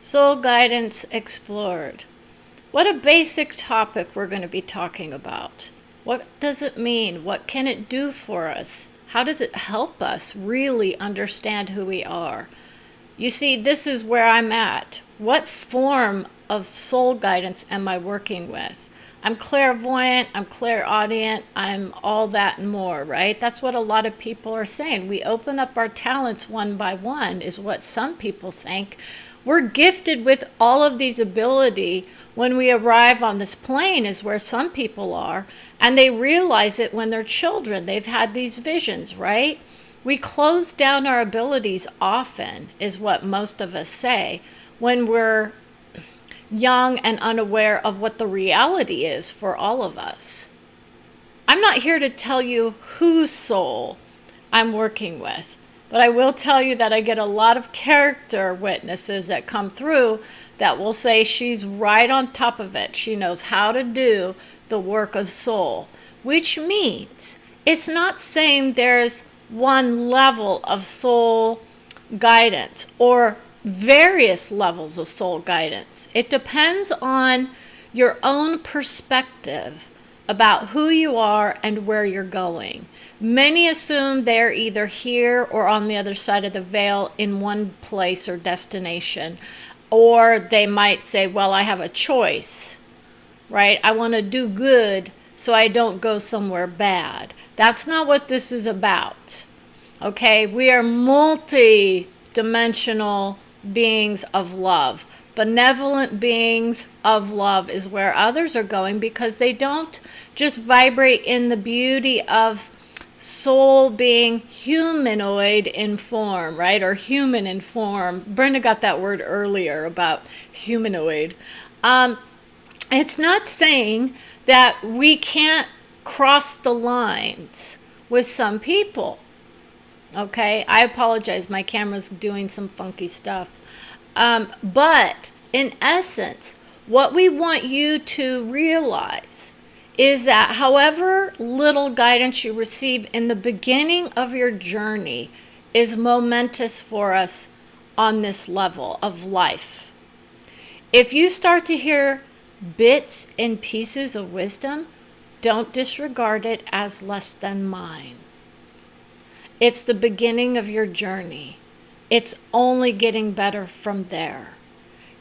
Soul Guidance Explored. What a basic topic we're going to be talking about. What does it mean? What can it do for us? How does it help us really understand who we are? You see, this is where I'm at. What form of soul guidance am I working with? I'm clairvoyant, I'm clairaudient, I'm all that and more, right? That's what a lot of people are saying. We open up our talents one by one, is what some people think. We're gifted with all of these ability when we arrive on this plane, is where some people are, and they realize it when they're children. They've had these visions, right? We close down our abilities often, is what most of us say, when we're young and unaware of what the reality is for all of us. I'm not here to tell you whose soul I'm working with, but I will tell you that I get a lot of character witnesses that come through that will say she's right on top of it. She knows how to do the work of soul, which means it's not saying there's one level of soul guidance or various levels of soul guidance. It depends on your own perspective about who you are and where you're going. Many assume they're either here or on the other side of the veil in one place or destination. Or they might say, well, I have a choice, right? I want to do good so I don't go somewhere bad. That's not what this is about. Okay, we are multi-dimensional beings of love. Benevolent beings of love is where others are going, because they don't just vibrate in the beauty of soul being humanoid in form, right? Or human in form. Brenda got that word earlier about humanoid. It's not saying that we can't cross the lines with some people. Okay, I apologize. My camera's doing some funky stuff. But in essence, what we want you to realize is that however little guidance you receive in the beginning of your journey is momentous for us on this level of life. If you start to hear bits and pieces of wisdom, don't disregard it as less than mine. It's the beginning of your journey. It's only getting better from there.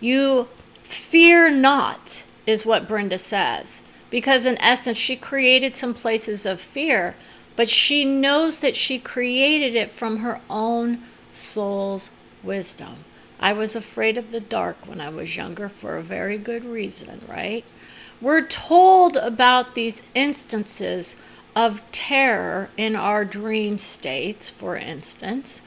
You fear not, is what Brenda says, because in essence, she created some places of fear, but she knows that she created it from her own soul's wisdom. I was afraid of the dark when I was younger for a very good reason, right? We're told about these instances of terror in our dream states, for instance.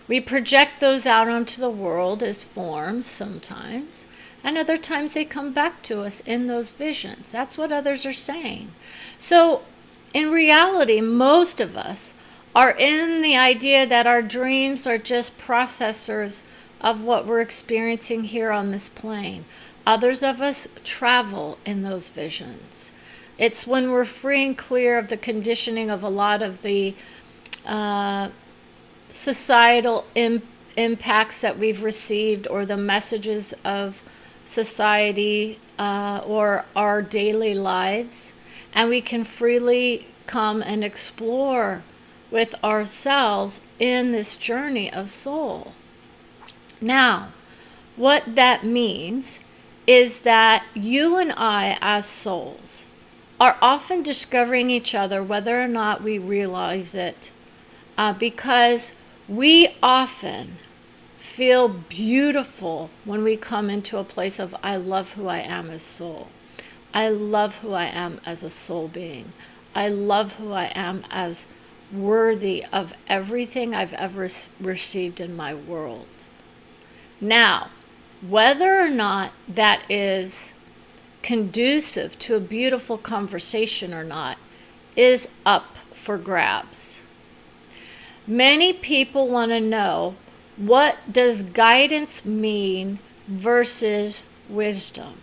We project those out onto the world as forms sometimes, and other times they come back to us in those visions. That's what others are saying. So in reality, most of us are in the idea that our dreams are just processors of what we're experiencing here on this plane. Others of us travel in those visions. It's when we're free and clear of the conditioning of a lot of the societal impacts that we've received, or the messages of society or our daily lives, and we can freely come and explore with ourselves in this journey of soul. Now, what that means is that you and I as souls are often discovering each other whether or not we realize it, because we often feel beautiful when we come into a place of, I love who I am as soul. I love who I am as a soul being. I love who I am as worthy of everything I've ever received in my world. Now, whether or not that is conducive to a beautiful conversation or not is up for grabs. Many people want to know, what does guidance mean versus wisdom?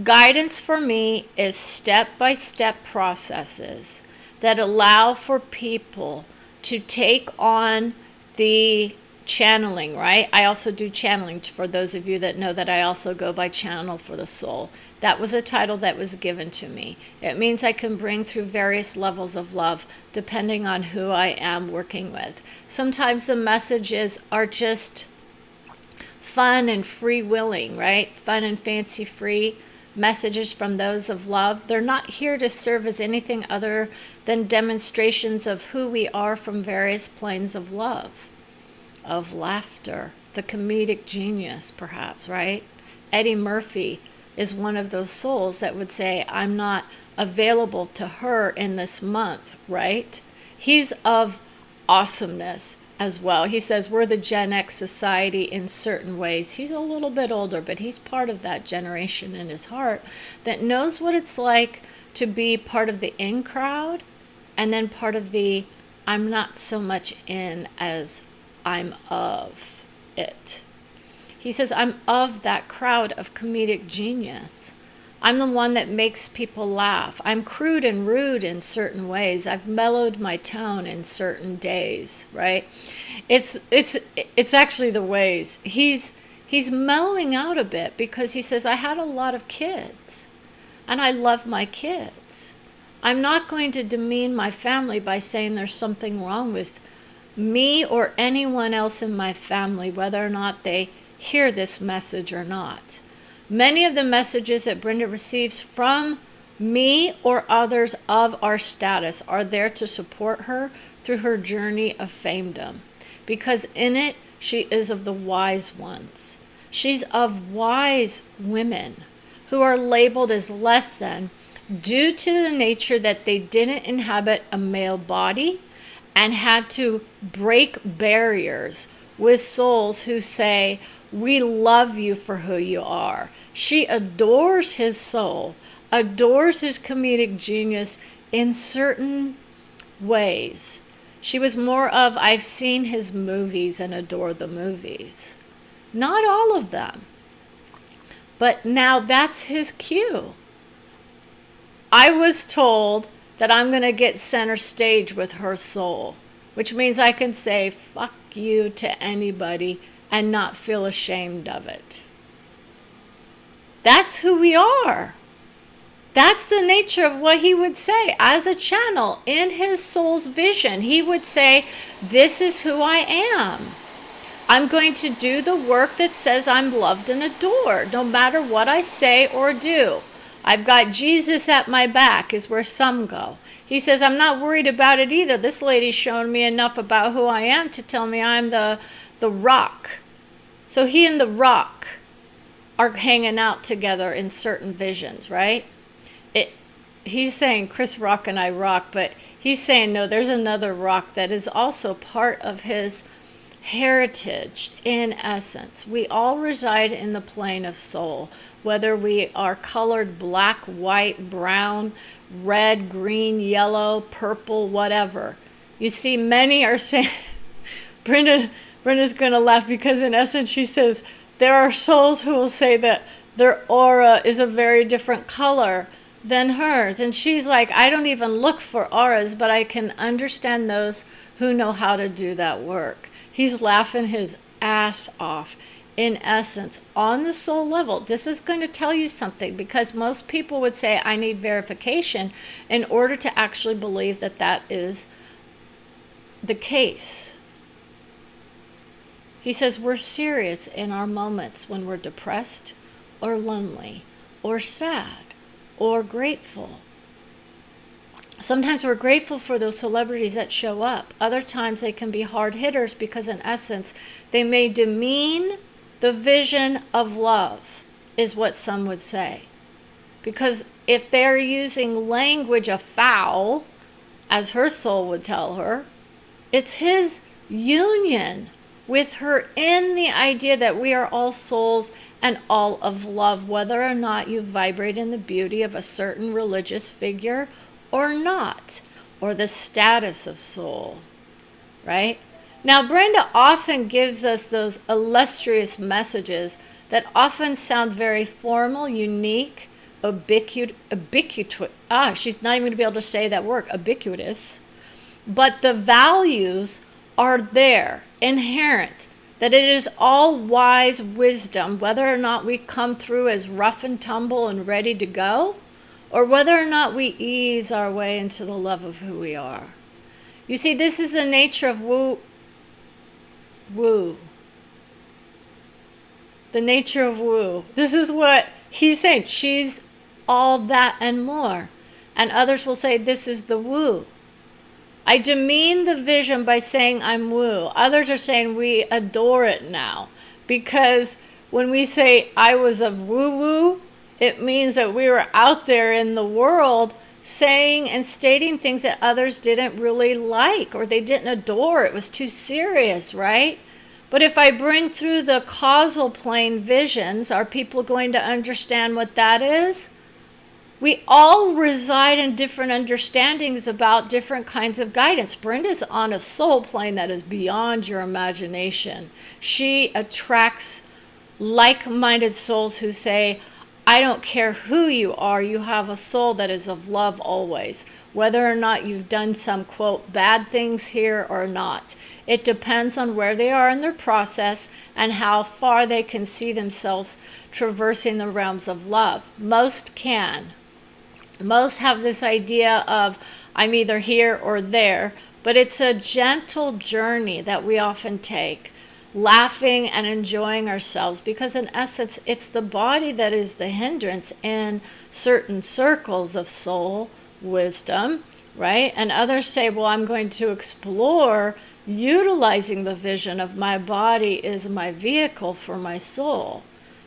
Guidance for me is step-by-step processes that allow for people to take on the channeling, right? I also do channeling, for those of you that know that I also go by Channel for the Soul. That was a title that was given to me. It means I can bring through various levels of love depending on who I am working with. Sometimes the messages are just fun and free-willing, right? Fun and fancy-free messages from those of love. They're not here to serve as anything other than demonstrations of who we are from various planes of love, of laughter, the comedic genius, perhaps, right? Eddie Murphy is one of those souls that would say, I'm not available to her in this month, right? He's of awesomeness as well. He says we're the Gen X society in certain ways. He's a little bit older, but he's part of that generation in his heart that knows what it's like to be part of the in crowd and then part of the I'm not so much in as I'm of it. He says, I'm of that crowd of comedic genius. I'm the one that makes people laugh. I'm crude and rude in certain ways. I've mellowed my tone in certain days, right? It's actually the ways. He's mellowing out a bit because he says, I had a lot of kids and I love my kids. I'm not going to demean my family by saying there's something wrong with me or anyone else in my family, whether or not they hear this message or not. Many of the messages that Brenda receives from me or others of our status are there to support her through her journey of femedom, because in it she is of the wise ones. She's of wise women who are labeled as less than due to the nature that they didn't inhabit a male body and had to break barriers with souls who say, we love you for who you are. She adores his soul, adores his comedic genius in certain ways. She was more of, I've seen his movies and adore the movies. Not all of them. But now that's his cue. I was told that I'm going to get center stage with her soul, which means I can say, fuck you to anybody and not feel ashamed of it. That's who we are. That's the nature of what he would say as a channel in his soul's vision. He would say, this is who I am. I'm going to do the work that says I'm loved and adored, no matter what I say or do. I've got Jesus at my back is where some go. He says, I'm not worried about it either. This lady's shown me enough about who I am to tell me I'm the rock. So he and the rock are hanging out together in certain visions, right? He's saying Chris Rock and I rock, but he's saying, no, there's another rock that is also part of his heritage in essence. We all reside in the plane of soul, whether we are colored black, white, brown, red, green, yellow, purple, whatever. You see, many are saying, Brenda's going to laugh because in essence she says, there are souls who will say that their aura is a very different color than hers. And she's like, I don't even look for auras, but I can understand those who know how to do that work. He's laughing his ass off. In essence, on the soul level, this is going to tell you something, because most people would say, I need verification in order to actually believe that that is the case. He says we're serious in our moments when we're depressed or lonely or sad or grateful. Sometimes we're grateful for those celebrities that show up. Other times they can be hard hitters because in essence, they may demean the vision of love, is what some would say. Because if they're using language of foul, as her soul would tell her, it's his union with her in the idea that we are all souls and all of love, whether or not you vibrate in the beauty of a certain religious figure or not, or the status of soul, right? Now, Brenda often gives us those illustrious messages that often sound very formal, unique, she's not even going to be able to say that word, ubiquitous, but the values are there, inherent. that it is all wise wisdom, whether or not we come through as rough and tumble and ready to go, or whether or not we ease our way into the love of who we are. You see, this is the nature of woo. The nature of woo. This is what he's saying. She's all that and more. And others will say, this is the woo. I demean the vision by saying I'm woo. Others are saying we adore it now. Because when we say I was of woo-woo, it means that we were out there in the world saying and stating things that others didn't really like or they didn't adore. It was too serious, right? But if I bring through the causal plane visions, are people going to understand what that is? We all reside in different understandings about different kinds of guidance. Brenda's on a soul plane that is beyond your imagination. She attracts like-minded souls who say, I don't care who you are, you have a soul that is of love always, whether or not you've done some, quote, bad things here or not. It depends on where they are in their process and how far they can see themselves traversing the realms of love. Most can. Most have this idea of, I'm either here or there, but it's a gentle journey that we often take, laughing and enjoying ourselves, because in essence, it's the body that is the hindrance in certain circles of soul wisdom, right? And others say, well, I'm going to explore utilizing the vision of my body is my vehicle for my soul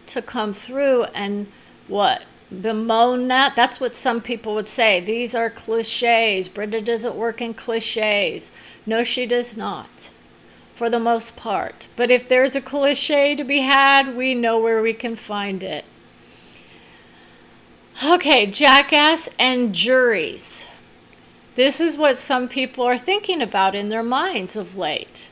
to come through and what? Bemoan that. That's what some people would say. These are cliches. Brenda doesn't work in cliches. No, she does not, for the most part. But if there's a cliche to be had, we know where we can find it. Okay, jackass and juries. This is what some people are thinking about in their minds of late.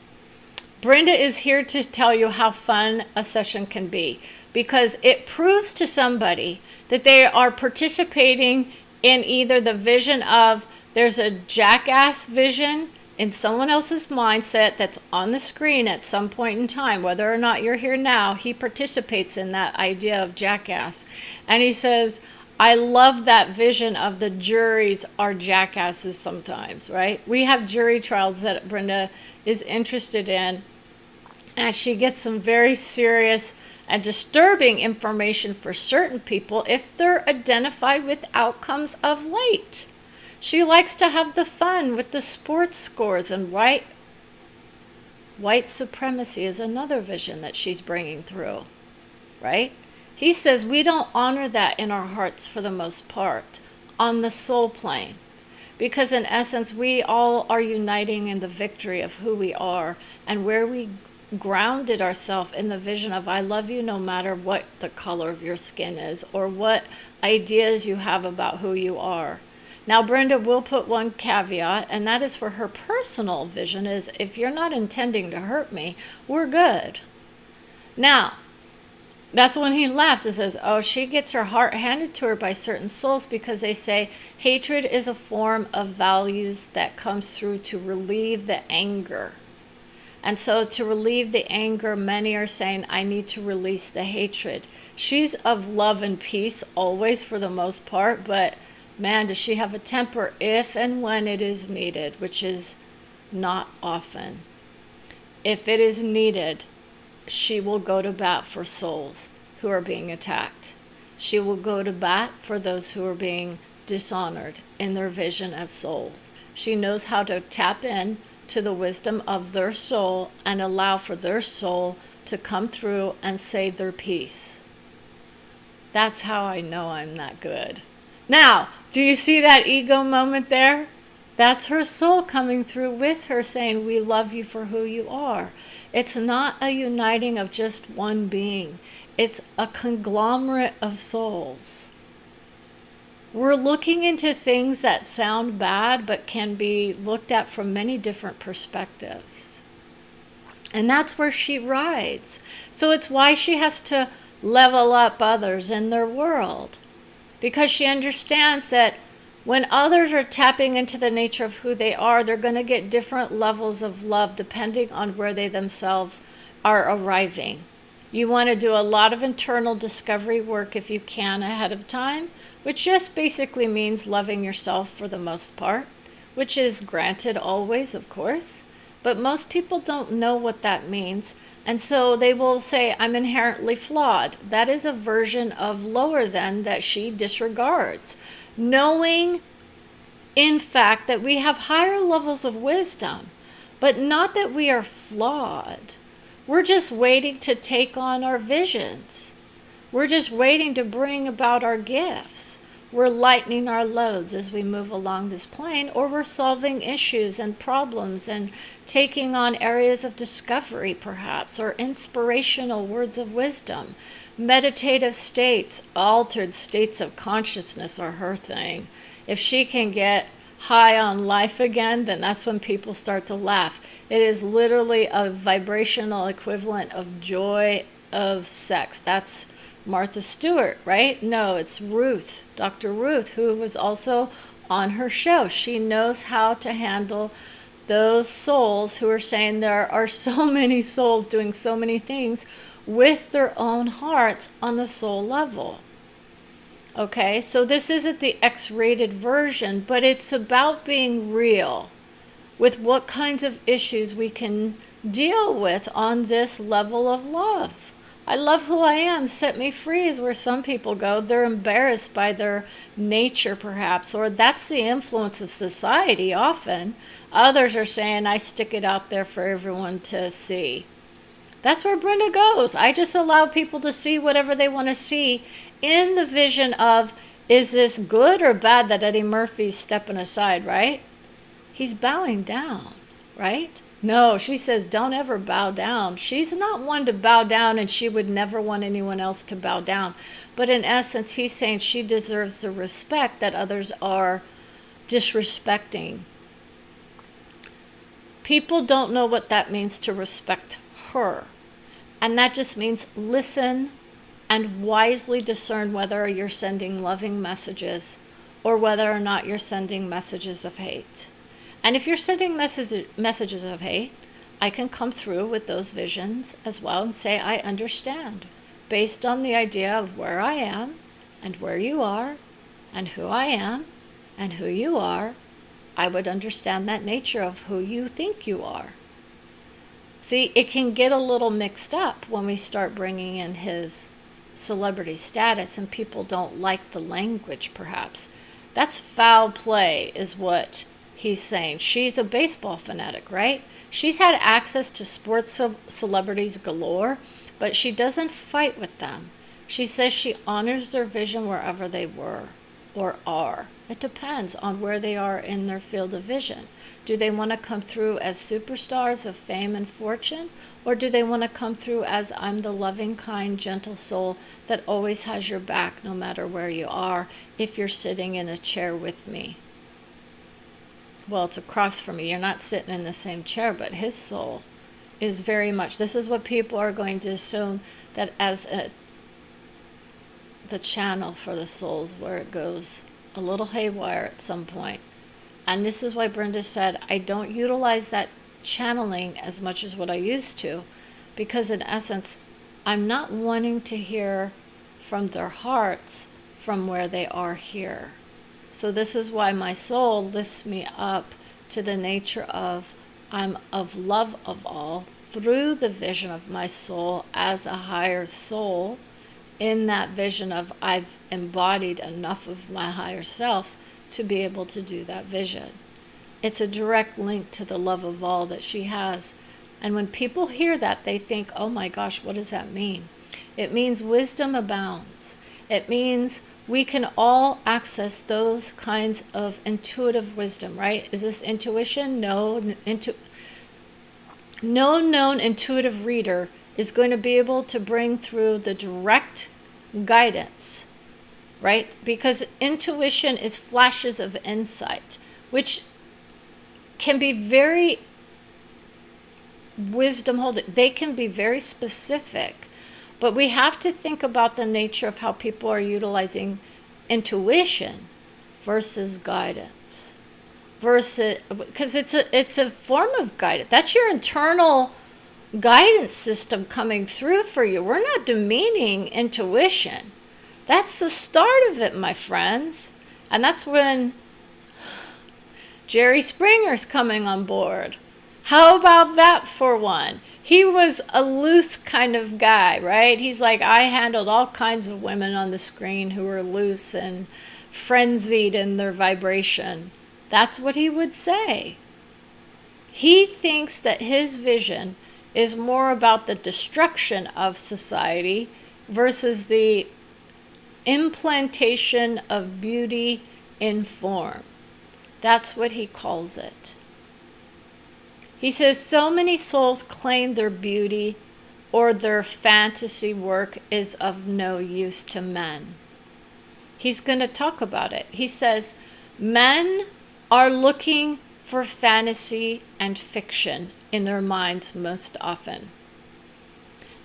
Brenda is here to tell you how fun a session can be, because it proves to somebody that they are participating in either the vision of there's a jackass vision in someone else's mindset that's on the screen at some point in time, whether or not you're here now, he participates in that idea of jackass. And he says, I love that vision of the juries are jackasses sometimes, right? We have jury trials that Brenda is interested in, and she gets some very serious and disturbing information for certain people if they're identified with outcomes of late. She likes to have the fun with the sports scores, and white supremacy is another vision that she's bringing through, right? He says we don't honor that in our hearts for the most part on the soul plane, because in essence we all are uniting in the victory of who we are and where we grounded ourselves in the vision of I love you no matter what the color of your skin is or what ideas you have about who you are. Now, Brenda will put one caveat, and that is for her personal vision is if you're not intending to hurt me, we're good. Now, that's when he laughs and says, oh, she gets her heart handed to her by certain souls because they say hatred is a form of values that comes through to relieve the anger. And so to relieve the anger, many are saying, I need to release the hatred. She's of love and peace always for the most part, but man, does she have a temper if and when it is needed, which is not often. If it is needed, she will go to bat for souls who are being attacked. She will go to bat for those who are being dishonored in their vision as souls. She knows how to tap in to the wisdom of their soul and allow for their soul to come through and say their piece. That's how I know I'm that good. Now, do you see that ego moment there? That's her soul coming through with her saying, we love you for who you are. It's not a uniting of just one being. It's a conglomerate of souls. We're looking into things that sound bad, but can be looked at from many different perspectives. And that's where she rides. So it's why she has to level up others in their world. Because she understands that when others are tapping into the nature of who they are, they're going to get different levels of love depending on where they themselves are arriving. You want to do a lot of internal discovery work if you can ahead of time, which just basically means loving yourself for the most part, which is granted always, of course. But most people don't know what that means. And so they will say, I'm inherently flawed. That is a version of lower than that she disregards. Knowing, in fact, that we have higher levels of wisdom, but not that we are flawed. We're just waiting to take on our visions. We're just waiting to bring about our gifts. We're lightening our loads as we move along this plane, or we're solving issues and problems and taking on areas of discovery, perhaps, or inspirational words of wisdom. Meditative states, altered states of consciousness are her thing. If she can get high on life again, then that's when people start to laugh. It is literally a vibrational equivalent of joy of sex. That's Martha Stewart, right? No, it's Ruth, Dr. Ruth, who was also on her show. She knows how to handle those souls who are saying there are so many souls doing so many things with their own hearts on the soul level. Okay, so this isn't the X-rated version, but it's about being real with what kinds of issues we can deal with on this level of love. I love who I am, set me free is where some people go. They're embarrassed by their nature, perhaps, or that's the influence of society often. Others are saying, I stick it out there for everyone to see. That's where Brenda goes. I just allow people to see whatever they want to see in the vision of, is this good or bad that Eddie Murphy's stepping aside, right? He's bowing down, right? No, she says, don't ever bow down. She's not one to bow down, and she would never want anyone else to bow down. But in essence, he's saying she deserves the respect that others are disrespecting. People don't know what that means to respect her. And that just means listen and wisely discern whether you're sending loving messages or whether or not you're sending messages of hate. And if you're sending messages of hate, I can come through with those visions as well and say, I understand, based on the idea of where I am and where you are and who I am and who you are, I would understand that nature of who you think you are. See, it can get a little mixed up when we start bringing in his celebrity status and people don't like the language, perhaps. That's foul play, is what he's saying. She's a baseball fanatic, right? She's had access to sports celebrities galore, but she doesn't fight with them. She says she honors their vision wherever they were or are. It depends on where they are in their field of vision. Do they want to come through as superstars of fame and fortune? Or do they want to come through as, I'm the loving, kind, gentle soul that always has your back no matter where you are if you're sitting in a chair with me? Well, it's across from me. You're not sitting in the same chair, but his soul is very much, this is what people are going to assume, that as the channel for the souls, where it goes a little haywire at some point. And this is why Brenda said, I don't utilize that channeling as much as what I used to, because in essence, I'm not wanting to hear from their hearts from where they are here. So this is why my soul lifts me up to the nature of, I'm of love of all through the vision of my soul as a higher soul, in that vision of I've embodied enough of my higher self to be able to do that vision. It's a direct link to the love of all that she has. And when people hear that, they think, oh my gosh, what does that mean? It means wisdom abounds. It means we can all access those kinds of intuitive wisdom, right? Is this intuition? No. No known intuitive reader is going to be able to bring through the direct guidance, right? Because intuition is flashes of insight, which can be very wisdom holding. They can be very specific, but we have to think about the nature of how people are utilizing intuition versus guidance. Because it's a form of guidance. That's your internal guidance system coming through for you. We're not demeaning intuition. That's the start of it, my friends. And that's when Jerry Springer's coming on board. How about that for one? He was a loose kind of guy, right? He's like, I handled all kinds of women on the screen who were loose and frenzied in their vibration. That's what he would say. He thinks that his vision is more about the destruction of society versus the implantation of beauty in form. That's what he calls it. He says so many souls claim their beauty or their fantasy work is of no use to men. He's going to talk about it. He says men are looking for fantasy and fiction in their minds most often.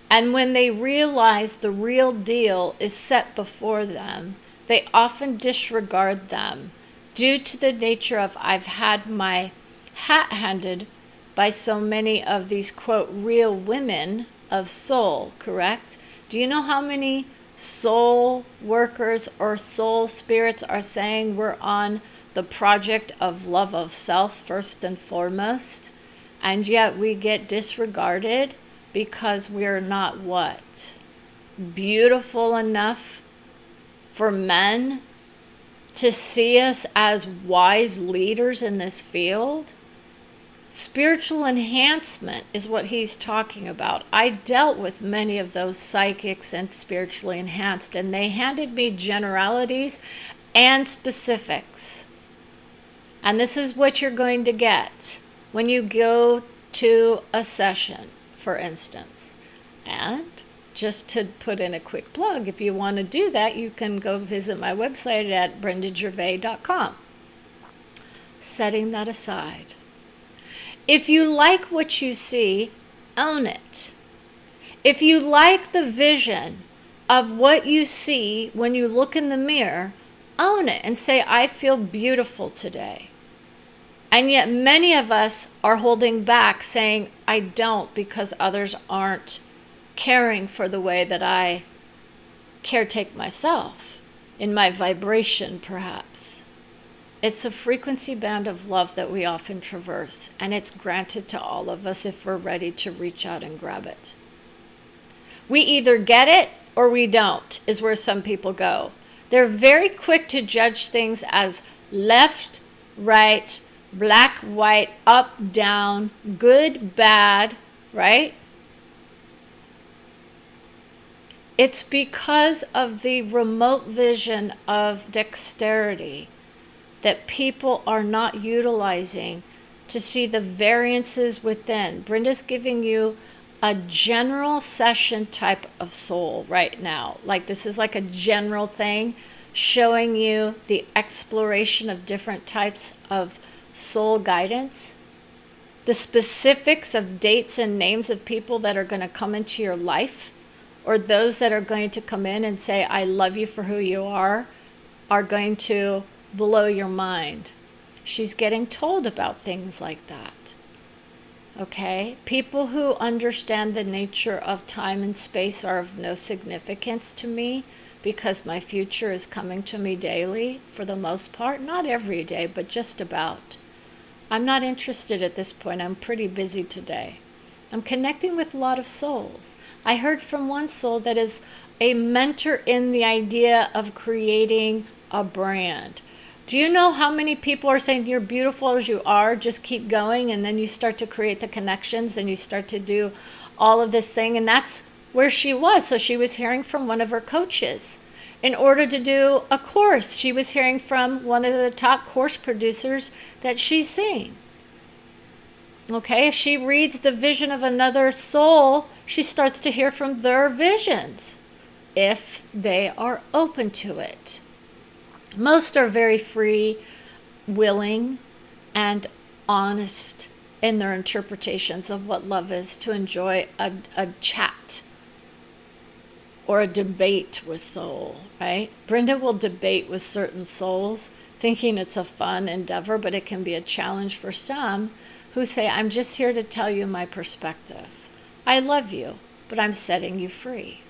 And when they realize the real deal is set before them, they often disregard them due to the nature of I've had my hat handed by so many of these, quote, real women of soul, correct? Do you know how many soul workers or soul spirits are saying we're on the project of love of self first and foremost, and yet we get disregarded because we're not what? Beautiful enough for men to see us as wise leaders in this field? Spiritual enhancement is what he's talking about. I dealt with many of those psychics and spiritually enhanced, and they handed me generalities and specifics. And this is what you're going to get when you go to a session, for instance. And just to put in a quick plug, if you want to do that, you can go visit my website at brendagervais.com. Setting that aside. If you like what you see, own it. If you like the vision of what you see when you look in the mirror, own it and say, I feel beautiful today. And yet many of us are holding back saying, I don't because others aren't caring for the way that I caretake myself, in my vibration perhaps. It's a frequency band of love that we often traverse, and it's granted to all of us if we're ready to reach out and grab it. We either get it or we don't, is where some people go. They're very quick to judge things as left, right, black, white, up, down, good, bad, right? It's because of the remote vision of dexterity that people are not utilizing to see the variances within. Brenda's giving you a general session type of soul right now. Like this is like a general thing showing you the exploration of different types of soul guidance. The specifics of dates and names of people that are going to come into your life, or those that are going to come in and say, I love you for who you are going to blow your mind. She's getting told about things like that. Okay? People who understand the nature of time and space are of no significance to me because my future is coming to me daily for the most part. Not every day, but just about. I'm not interested at this point. I'm pretty busy today. I'm connecting with a lot of souls. I heard from one soul that is a mentor in the idea of creating a brand. Do you know how many people are saying you're beautiful as you are, just keep going, and then you start to create the connections and you start to do all of this thing? And that's where she was. So she was hearing from one of her coaches. In order to do a course, she was hearing from one of the top course producers that she's seen. Okay, if she reads the vision of another soul, she starts to hear from their visions, if they are open to it. Most are very free, willing, and honest in their interpretations of what love is, to enjoy a chat or a debate with soul, right? Brenda will debate with certain souls, thinking it's a fun endeavor, but it can be a challenge for some who say, I'm just here to tell you my perspective. I love you, but I'm setting you free.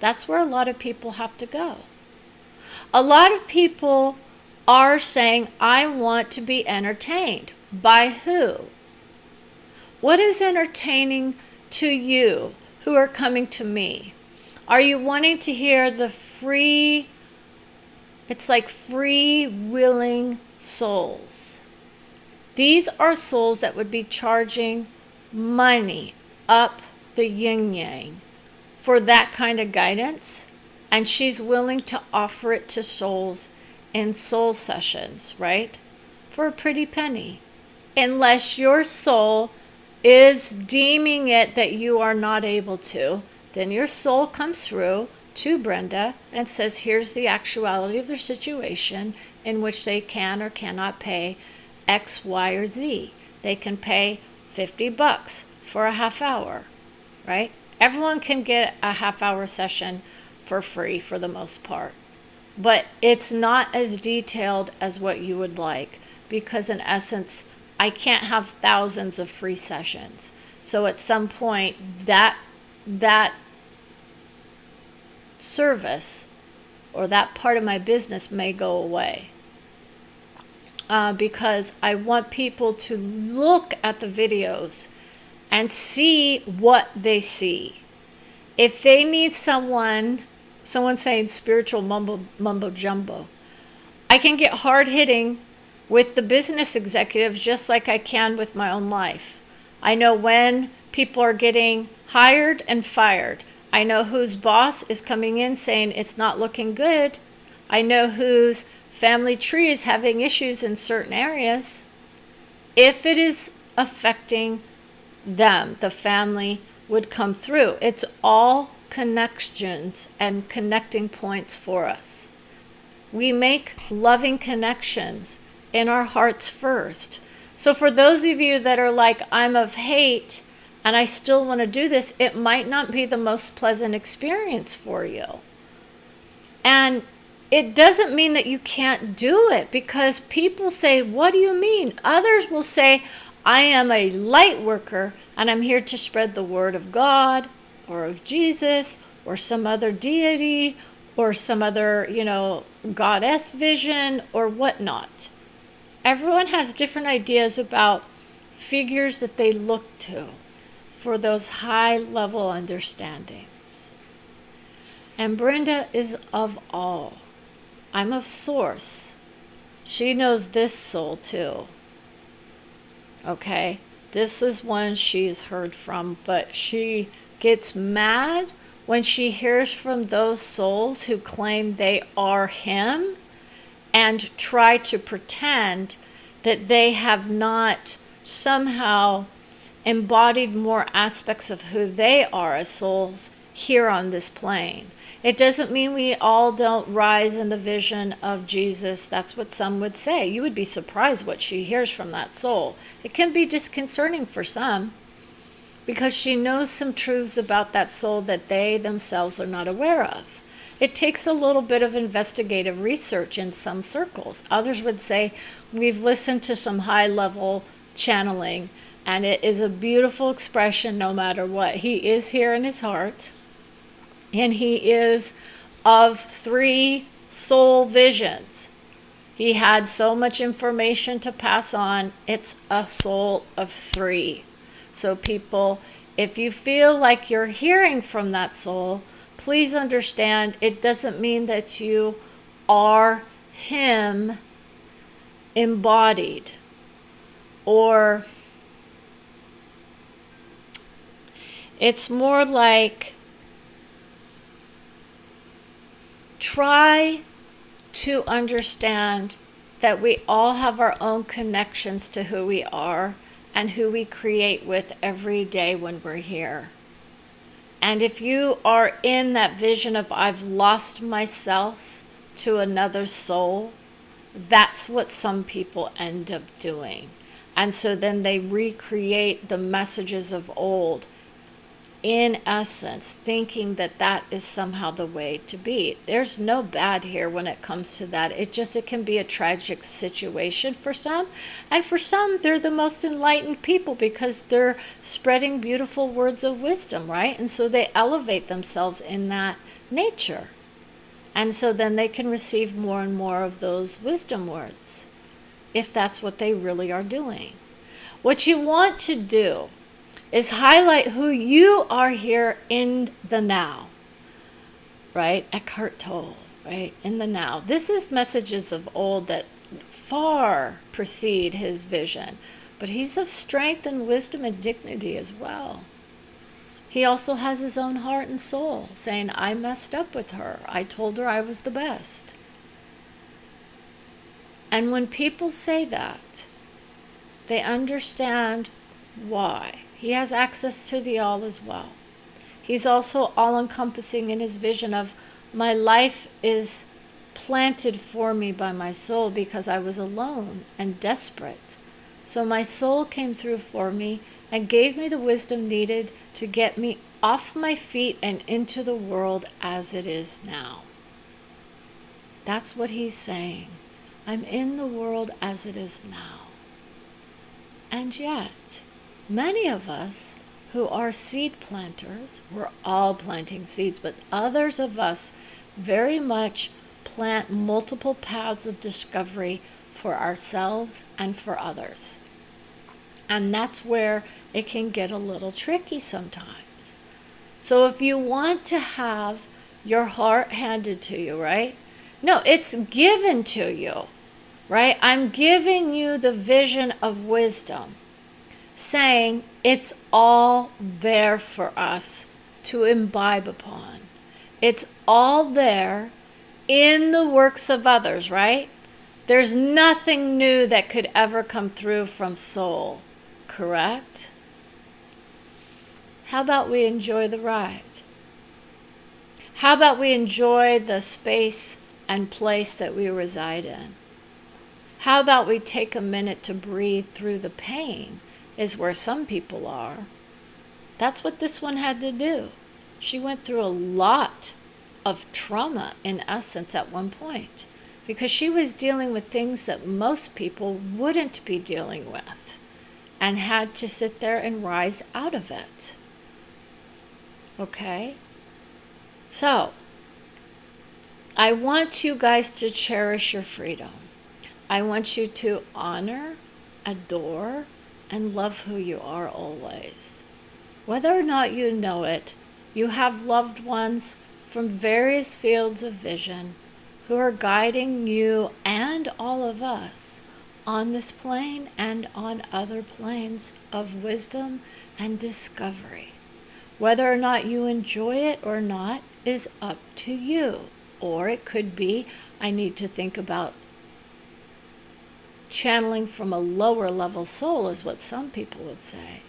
That's where a lot of people have to go. A lot of people are saying, I want to be entertained. By who? What is entertaining to you who are coming to me? Are you wanting to hear the free, it's like free willing souls? These are souls that would be charging money up the yin-yang for that kind of guidance. And she's willing to offer it to souls in soul sessions, right? For a pretty penny. Unless your soul is deeming it that you are not able to, then your soul comes through to Brenda and says, here's the actuality of their situation in which they can or cannot pay X, Y, or Z. They can pay $50 for a half hour, right? Everyone can get a half-hour session for free for the most part. But it's not as detailed as what you would like, because in essence, I can't have thousands of free sessions. So at some point, that service or that part of my business may go away. Because I want people to look at the videos and see what they see. If they need someone saying spiritual mumbo jumbo, I can get hard hitting with the business executives just like I can with my own life. I know when people are getting hired and fired. I know whose boss is coming in saying it's not looking good. I know whose family tree is having issues in certain areas. If it is affecting them, the family would come through. It's all connections and connecting points for us. We make loving connections in our hearts first. So for those of you that are like, I'm of hate and I still want to do this, it might not be the most pleasant experience for you. And it doesn't mean that you can't do it, because people say, what do you mean? Others will say, I am a light worker and I'm here to spread the word of God or of Jesus or some other deity or some other, goddess vision or whatnot. Everyone has different ideas about figures that they look to for those high level understandings. And Brenda is of all. I'm of source. She knows this soul too. Okay? This is one she's heard from, but she gets mad when she hears from those souls who claim they are him and try to pretend that they have not somehow embodied more aspects of who they are as souls here on this plane. It doesn't mean we all don't rise in the vision of Jesus. That's what some would say. You would be surprised what she hears from that soul. It can be disconcerting for some, because she knows some truths about that soul that they themselves are not aware of. It takes a little bit of investigative research in some circles. Others would say, we've listened to some high-level channeling, and it is a beautiful expression no matter what. He is here in his heart, and he is of 3 soul visions. He had so much information to pass on. It's a soul of 3. So people, if you feel like you're hearing from that soul, please understand it doesn't mean that you are him embodied, or it's more like try to understand that we all have our own connections to who we are and who we create with every day when we're here. And if you are in that vision of I've lost myself to another soul, that's what some people end up doing. And so then they recreate the messages of old in essence, thinking that that is somehow the way to be. There's no bad here when it comes to that. It can be a tragic situation for some. And for some, they're the most enlightened people because they're spreading beautiful words of wisdom, right? And so they elevate themselves in that nature. And so then they can receive more and more of those wisdom words, if that's what they really are doing. What you want to do is highlight who you are here in the now, right? Eckhart Tolle, right? In the now. This is messages of old that far precede his vision, but he's of strength and wisdom and dignity as well. He also has his own heart and soul, saying, I messed up with her. I told her I was the best. And when people say that, they understand why. He has access to the all as well. He's also all-encompassing in his vision of, my life is planted for me by my soul because I was alone and desperate. So my soul came through for me and gave me the wisdom needed to get me off my feet and into the world as it is now. That's what he's saying. I'm in the world as it is now. And yet, many of us who are seed planters, we're all planting seeds, but others of us very much plant multiple paths of discovery for ourselves and for others. And that's where it can get a little tricky sometimes. So if you want to have your heart handed to you, right? No, it's given to you, right? I'm giving you the vision of wisdom, saying it's all there for us to imbibe upon. It's all there in the works of others, right? There's nothing new that could ever come through from soul, correct? How about we enjoy the ride? How about we enjoy the space and place that we reside in? How about we take a minute to breathe through the pain, is where some people are. That's what this one had to do. She went through a lot of trauma, in essence, at one point, because she was dealing with things that most people wouldn't be dealing with, and had to sit there and rise out of it. Okay? So, I want you guys to cherish your freedom. I want you to honor, adore, and love who you are always. Whether or not you know it, you have loved ones from various fields of vision who are guiding you and all of us on this plane and on other planes of wisdom and discovery. Whether or not you enjoy it or not is up to you. Or it could be, I need to think about channeling from a lower level soul, is what some people would say.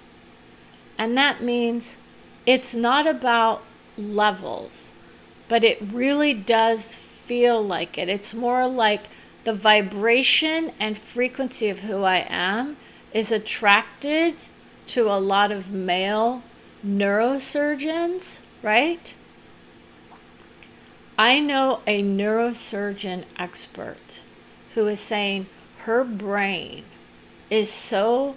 And that means it's not about levels, but it really does feel like it. It's more like the vibration and frequency of who I am is attracted to a lot of male neurosurgeons, right? I know a neurosurgeon expert who is saying her brain is so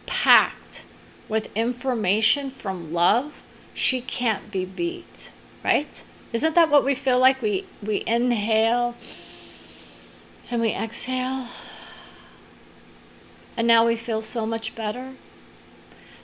packed with information from love, she can't be beat, right? Isn't that what we feel like? We inhale and we exhale, and now we feel so much better.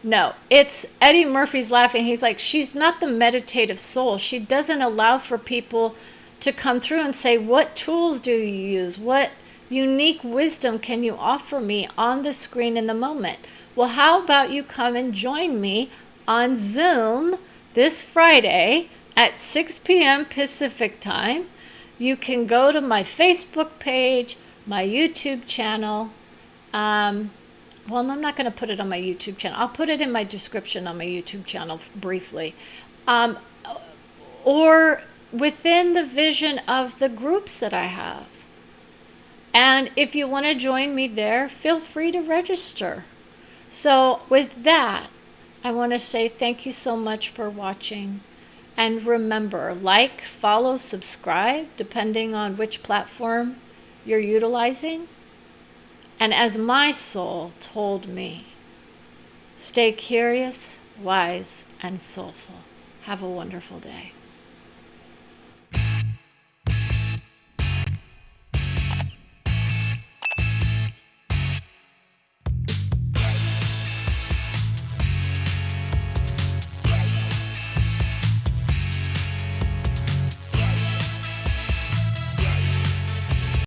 No, it's Eddie Murphy's laughing. He's like, she's not the meditative soul. She doesn't allow for people to come through and say, what tools do you use? What unique wisdom can you offer me on the screen in the moment? Well, how about you come and join me on Zoom this Friday at 6 p.m. Pacific time. You can go to my Facebook page, my YouTube channel. Well, I'm not going to put it on my YouTube channel. I'll put it in my description on my YouTube channel briefly. Or within the vision of the groups that I have. And if you want to join me there, feel free to register. So with that, I want to say thank you so much for watching. And remember, like, follow, subscribe, depending on which platform you're utilizing. And as my soul told me, stay curious, wise, and soulful. Have a wonderful day.